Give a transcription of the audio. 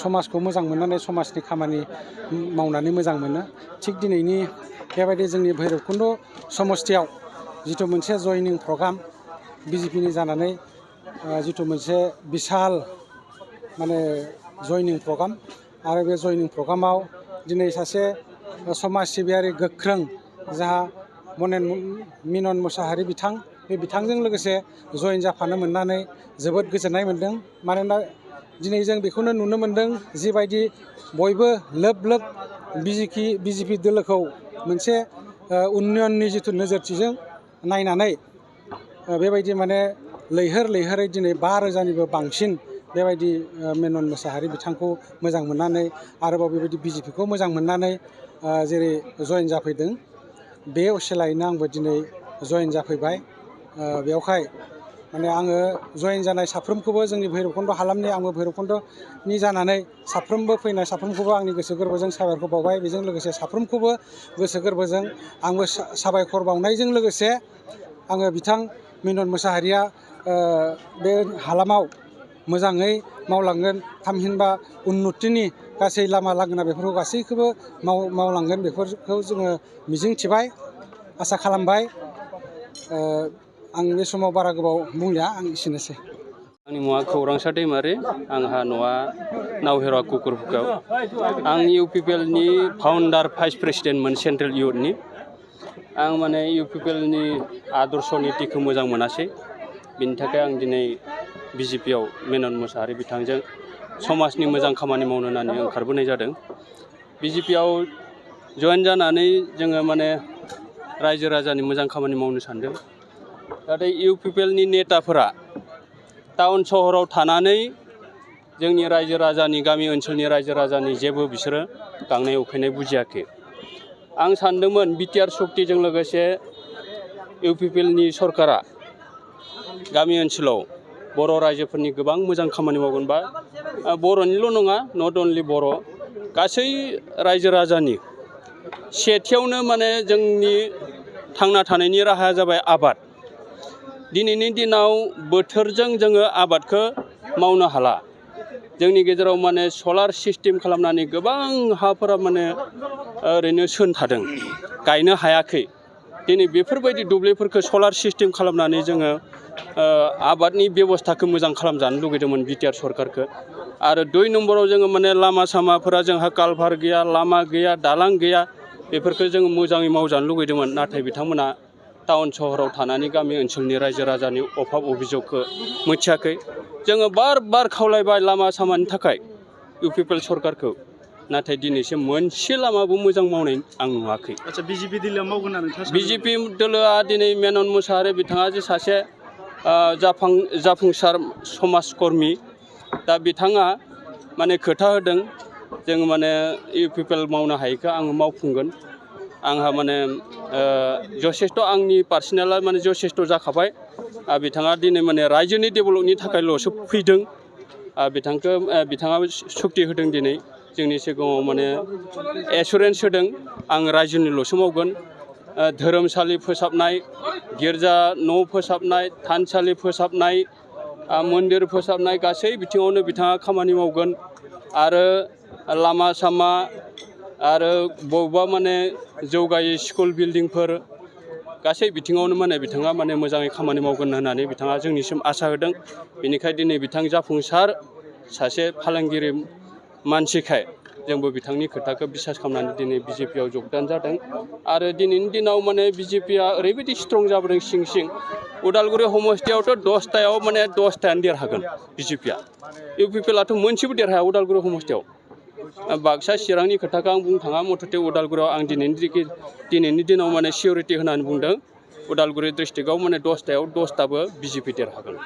समाजखौ मोजां मोननानै समाजनि खामानि मावनानै मोजां मोनो। थिग दिनैनि बेबायदि जोंनि भैरबकुन्द समस्थियाव जिथु मोनसे जयनिं प्रग्राम बिजेपिनि जानानै जिथु मोनसे बिसाल माने जयनिं प्रग्राम आरो बे जयनिं प्रग्रामाव दिनै सासे समाज सिबियारि गोख्रों जाहा मिनन मोसाहारि बिथां बे बिथांजों लोगोसे जयेन जाफानो मोननानै जोबोद गोजोननाय मोन्दों। मानोना दिनै जों बेखौनो नुनो मोन्दों जिबायदि बयबो लोब लोब बिजेपि दोलोखौ मोनसे उन्नयननि जिथु नोजोरथिजों नायनानै बेबायदि माने लैहोरै दिनै 5,000निबो बांसिन बेबायदि मेनन मोसाहारि बिथांखौ मोजां मोननानै आरोबाव बेबायदि बिजेपिखौ मोजां मोननानै जेरै जयेन जाफैदों बे असिलायैनो आंबो दिनै जयेन जाफैबाय। बेवहाय माने आङो जयेन जानाय साफ्रोमखौबो जोंनि भैरबकुन्द हालामनि आंबो भैरबकुन्दनि जानानै साफ्रोमबो फैनाय साफ्रोमखौबो आंनि गोसो गोरबोजों साबायखर बावबाय। बेजों लोगोसे साफ्रोमखौबो गोसो गोरबोजों आंबो साबायखर बावनायजों लोगोसे आङो बिथां मिनन मोसाहारिया बे हालामाव मोजाङै मावलांगोन थामहिनबा उन्नतिनि गासै लामा लांगोना बेफोरखौ गासैखौबो मावलांगोन बेफोरखौ जोङो मिजिंथिबाय आसा खालामबाय। आं बे समाव बारा गोबाव बुंलिया आं एसेनोसै। आंनि मुङा खौरांसा दैमारि, आंहा न'आ नावहेरा कुकुरफुखाव। आं इउपिपिएलनि फाउन्डार भाइस प्रेसिडेन्टमोन सेन्ट्रेल इउथनि। आं माने इउपिपिएलनि आदर्श नितिखौ मोजां मोनासै, बिनि थाखाय आं दिनै बिजेपियाव मेनन मोसाहारि बिथांजों समाजनि मोजां खामानि मावनो होननानै ओंखारबोनाय जादों। बिजेपियाव जयेन जानानै जोङो माने रायजो राजानि मोजां खामानि मावनो सानदों। नाथाय इउपिपिएलनि नेताफोरा टाउन सहराव थानानै जोंनि रायजो राजानि गामि ओनसोलनि रायजो राजानि जेबो बिसोरो गांनाय उखैनाय बुजियाखै। आं सानदोंमोन बिटिआर सक्तिजों लोगोसे इउपिपिएलनि सरकारा गामि ओनसोलाव बर' रायजोफोरनि गोबां मोजां खामानि मावगोन बा बर'निल' नङा नट अनलि बर' गासै रायजो राजानि सेथियावनो माने जोंनि थांना थानायनि राहाया जाबाय आबाद। दिनैनि दिनाव बोथोरजों जोङो आबादखौ मावनो हाला। जोंनि गेजेराव माने सलार सिस्टेम खालामनानै गोबां हाफोरा माने ओरैनो थादों, गायनो हायाखै। दिनै बेफोरबायदि दुब्लिफोरखौ सलार सिस्टेम खालामनानै जोङो आबादनि बेबस्थाखौ मोजां खालामजानो लुगैदोंमोन बिटिआर सरकारखौ। आरो 2 नम्बराव जोङो माने लामा सामाफोरा जोंहा कालभार गैया, लामा गैया, दालां गैया, बेफोरखौ जोङो मोजाङै मावजानो लुगैदोंमोन। नाथाय बिथांमोना टाउन सहराव थानानै गामि ओनसोलनि रायजो राजानि अभाब अभिजगखौ मिथियाखै। जोङो बार खावलायबाय लामा सामानि थाखाय इउपिपिएल सरकारखौ, नाथाय दिनैसिम मोनसे लामाबो मोजां मावनाय आं नुवाखै। आচ্ছা बिजेपि दोलोआ मावगोन होनना नोंथाङा सानो? बिजेपि दोलोआ दिनै मेनन मोसाहारि बिथाङा जे सासे जाफुंसार समाजकर्मि, दा बिथाङा माने खोथा होदों जों माने इउपिपिएल मावनो हायैखौ आङो मावफुंगोन। आंहा माने जथेस्थ' आंनि पार्सनेला माने जथेस्थ' जाखाबाय। बिथाङा दिनै माने रायजोनि डेभेलपनि थाखायल'सो फैदों। बिथाङाबो सक्ति होदों दिनै जोंनि सिगाङाव माने एसुरेन्स होदों आं रायजोनिल'सो मावगोन। धोरोमसालि फोसाबनाय, गिर्जा न' फोसाबनाय, थानसालि फोसाबनाय, मन्दिर फोसाबनाय गासै बिथिङावनो बिथाङा खामानि मावगोन। आरो लामा सामा आरो बबेबा माने जौगायै स्कुल बिल्डिंफोर गासै बिथिङावनो माने बिथाङा माने मोजाङै खामानि मावगोन होननानै बिथाङा जोंनिसिम आसा होदों। बेनिखायनो दिनै बिथां जाफुंसार सासे फालांगिरि मानसिखाय जोंबो बिथांनि खोथाखौ बिसास खालामनानै दिनै बिजेपियाव जगदान जादों। आरो दिनैनि दिनाव माने बिजेपिया ओरैबायदि स्ट्रं जाबोदों सिं उदालगुरि समस्थियावथ' 10थायाव माने 10थायानो देरहागोन बिजेपिया। इउपिपिएलआथ' मोनसेबो देरहाया उदालगुरि समस्थियाव। बाक्सा चिरांनि खोथाखौ आं बुंनो थाङा, मथथे उदालगुरियाव आं दिनैनि दिनाव माने सिउरिटि होनानै बुंदों उदालगुरि डिस्ट्रिक्टआव माने 10थायाव 10थाबो बिजेपि देरहागोन।